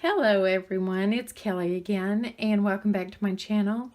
Hello everyone, it's Kelly again and welcome back to my channel.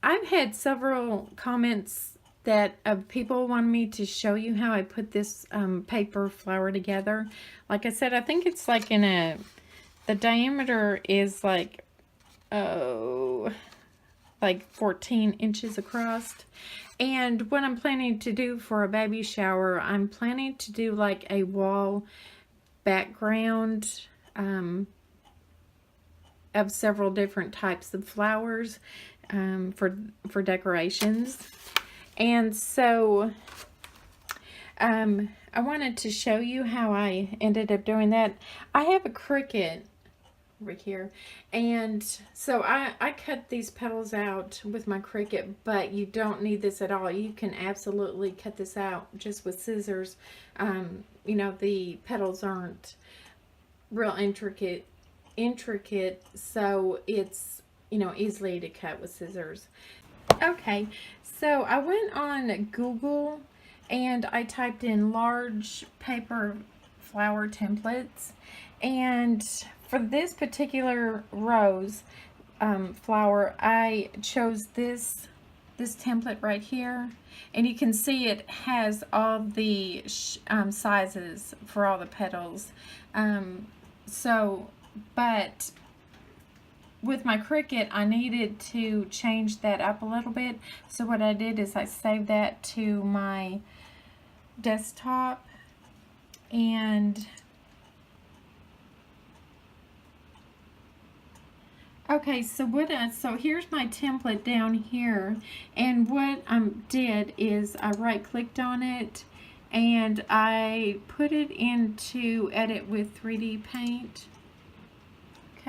I've had several comments that people want me to show you how I put this paper flower together. Like I said, I think it's like the diameter is like 14 inches across. And what I'm planning to do for a baby shower, I'm planning to do like a wall background of several different types of flowers for decorations. And so I wanted to show you how I ended up doing that. I have a Cricut over here, and so I cut these petals out with my Cricut, but you don't need this at all. You can absolutely cut this out just with scissors. You know, the petals aren't real intricate, so it's, you know, easily to cut with scissors. Okay, so I went on Google and I typed in large paper flower templates, and for this particular rose flower I chose this template right here, and you can see it has all the sizes for all the petals. But with my Cricut, I needed to change that up a little bit. So what I did is I saved that to my desktop, and okay, so here's my template down here, and what I did is I right-clicked on it and I put it into edit with 3D paint.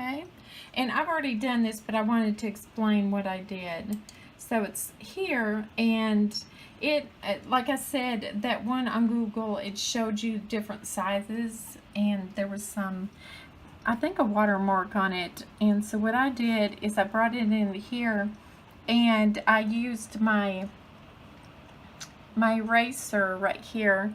Okay, and I've already done this, but I wanted to explain what I did. So it's here, and it, like I said, that one on Google, it showed you different sizes, and there was some, I think, a watermark on it. And so what I did is I brought it in here, and I used my eraser right here,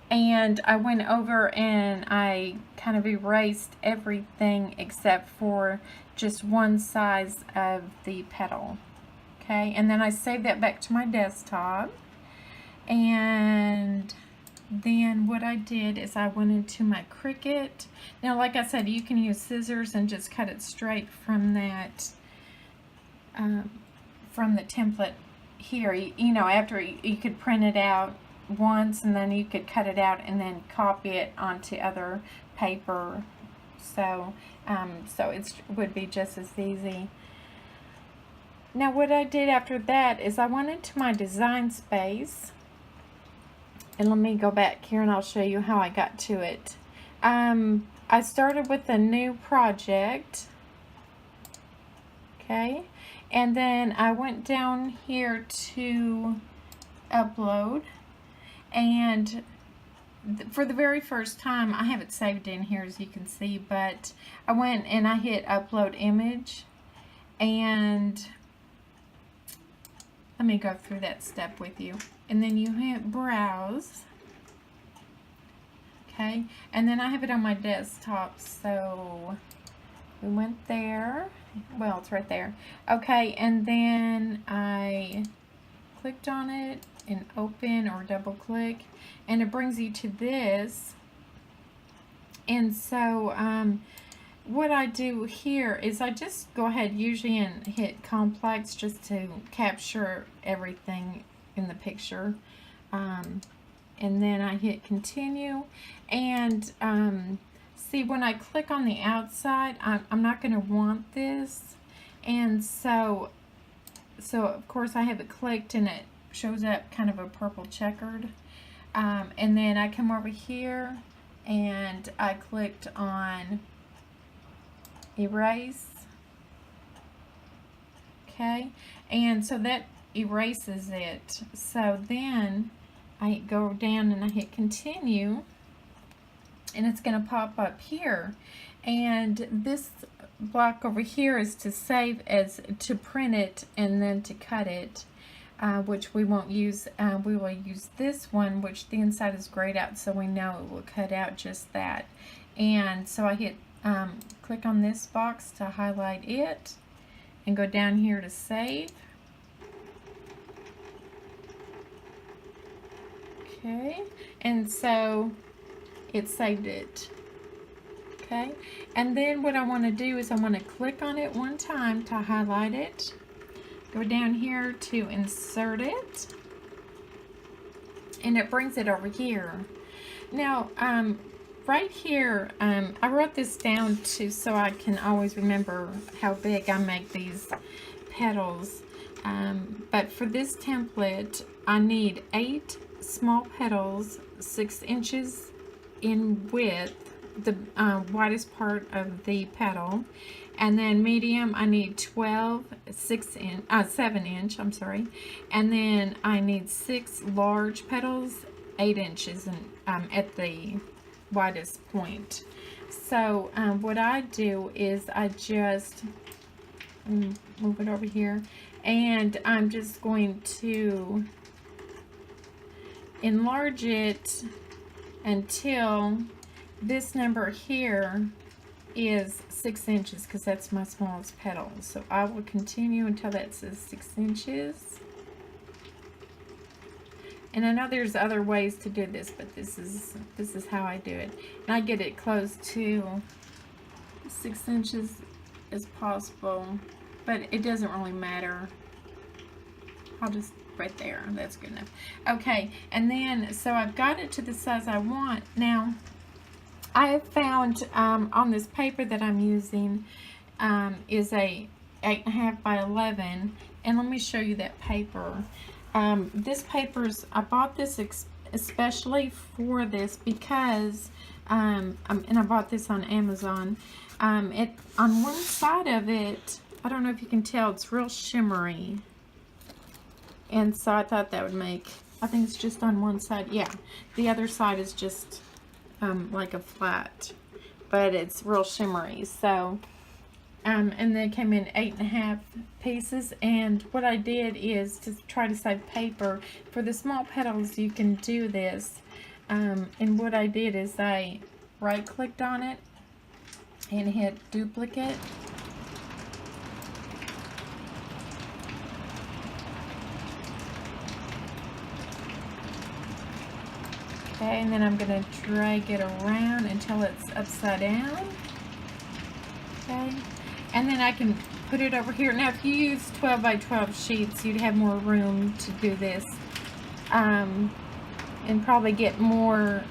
and I went over and I kind of erased everything except for just one size of the petal. Okay, and then I saved that back to my desktop, and then what I did is I went into my Cricut. Now, like I said, you can use scissors and just cut it straight from that from the template here. You know, after you could print it out once, and then you could cut it out and then copy it onto other paper. So it would be just as easy. Now what I did after that is I went into my design space, and let me go back here and I'll show you how I got to it. I started with a new project, okay, and then I went down here to upload, and for the very first time, I have it saved in here as you can see, but I went and I hit upload image, and let me go through that step with you. And then you hit browse, okay, and then I have it on my desktop, so we went there. Well, it's right there. Okay, and then I clicked on it and open or double click, and it brings you to this. And so what I do here is I just go ahead usually and hit complex just to capture everything in the picture, and then I hit continue, and see, when I click on the outside, I'm not going to want this, and so of course I have it clicked and it shows up kind of a purple checkered, and then I come over here and I clicked on erase, okay, and so that erases it. So then I go down and I hit continue, and it's going to pop up here, and this block over here is to save as, to print it and then to cut it, which we won't use. We will use this one, which the inside is grayed out, so we know it will cut out just that. And so I hit click on this box to highlight it and go down here to save. Okay, and so it saved it. Okay, and then what I want to do is I want to click on it one time to highlight it. Go down here to insert it, and it brings it over here. Now, right here, I wrote this down so I can always remember how big I make these petals. But for this template, I need 8 small petals, 6 inches in width, the widest part of the petal, and then medium I need 7 inch, I'm sorry, and then I need 6 large petals, 8 inches at the widest point. So what I do is I just move it over here, and I'm just going to enlarge it until this number here is 6 inches, because that's my smallest petal. So I will continue until that says 6 inches. And I know there's other ways to do this, but this is how I do it. And I get it close to 6 inches as possible, but it doesn't really matter. I'll just right there, that's good enough. Okay, and then so I've got it to the size I want. Now I have found on this paper that I'm using is a 8.5 by 11, and let me show you that paper. This paper's, I bought this especially for this because and I bought this on Amazon. It on one side of it, I don't know if you can tell, it's real shimmery. And so I thought that would make, I think it's just on one side. Yeah, the other side is just like a flat, but it's real shimmery. So, and they came in 8.5 pieces. And what I did is to try to save paper. For the small petals, you can do this. And what I did is I right-clicked on it and hit duplicate. Okay, and then I'm going to drag it around until it's upside down. Okay, and then I can put it over here. Now, if you use 12 by 12 sheets, you'd have more room to do this, and probably get more,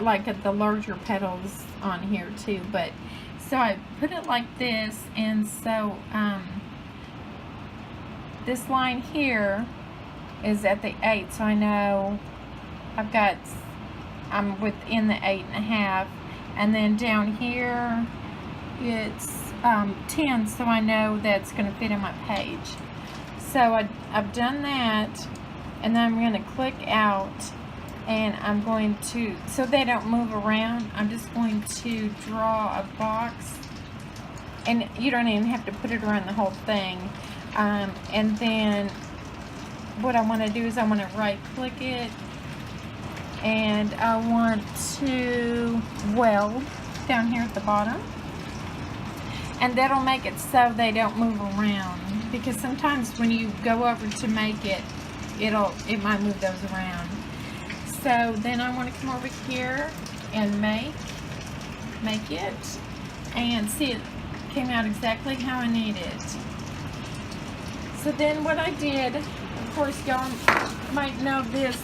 like the larger petals on here too. But so I put it like this, and so this line here is at the 8, so I know I'm within the 8.5, and then down here it's 10, so I know that's going to fit in my page. So I've done that, and then I'm going to click out, and I'm going to, so they don't move around, I'm just going to draw a box, and you don't even have to put it around the whole thing. And then what I want to do is I want to right click it, and I want to weld down here at the bottom, and that'll make it so they don't move around, because sometimes when you go over to make it, it might move those around. So then I want to come over here and make it, and see, it came out exactly how I need it. So then what I did, of course y'all might know this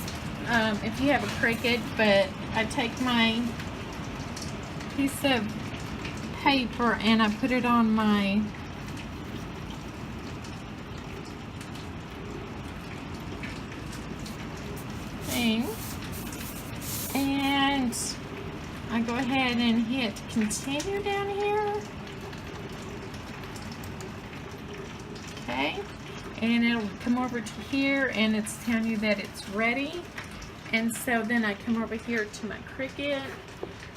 if you have a Cricut, but I take my piece of paper and I put it on my thing, and I go ahead and hit continue down here. Okay, and it'll come over to here, and it's telling you that it's ready. And so then I come over here to my Cricut,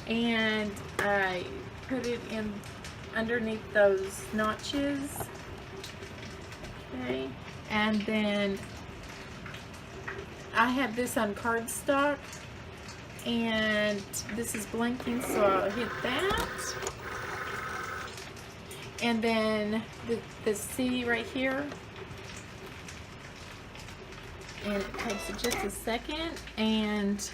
and I put it in underneath those notches. Okay, and then I have this on cardstock, and this is blinking, so I'll hit that. And then the C right here. And it takes just a second, and it's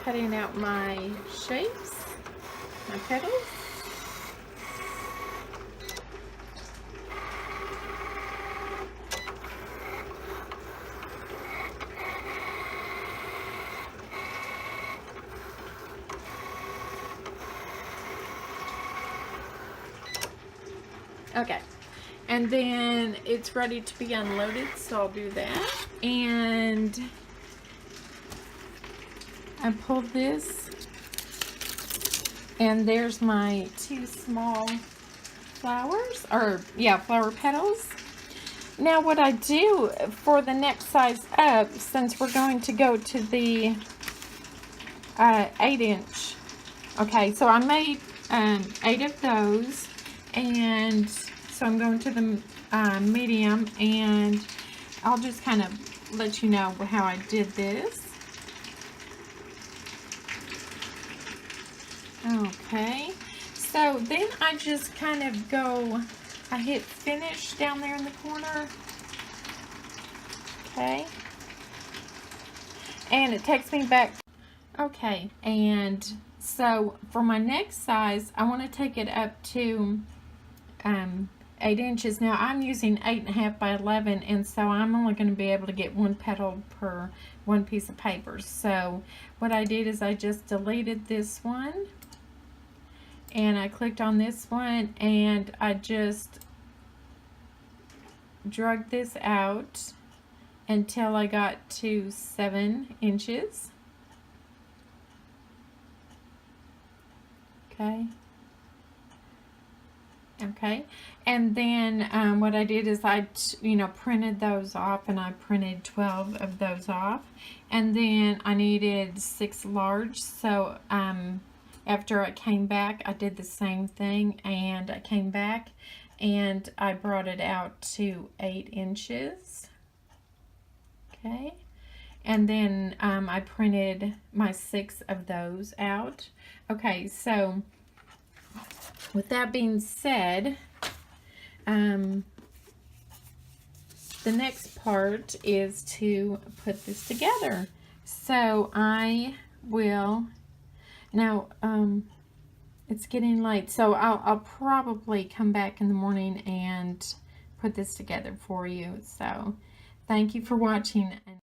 cutting out my shapes, my petals. Okay, and then it's ready to be unloaded, so I'll do that. And I pull this, and there's my 2 small flowers, or yeah, flower petals. Now what I do for the next size up, since we're going to go to the 8-inch, okay, so I made 8 of those. And so I'm going to the medium, and I'll just kind of let you know how I did this. Okay, so then I just kind of go, I hit finish down there in the corner. Okay, and it takes me back. Okay, and so for my next size, I want to take it up to 8 inches. Now I'm using 8.5 by 11, and so I'm only going to be able to get 1 petal per 1 piece of paper. So what I did is I just deleted this one, and I clicked on this one, and I just drug this out until I got to 7 inches. Okay, and then what I did is I printed those off, and I printed 12 of those off, and then I needed 6 large. So after I came back, I did the same thing, and I came back and I brought it out to 8 inches. Okay, and then I printed my 6 of those out. Okay, so with that being said, the next part is to put this together. So I will, now it's getting late, so I'll probably come back in the morning and put this together for you. So thank you for watching.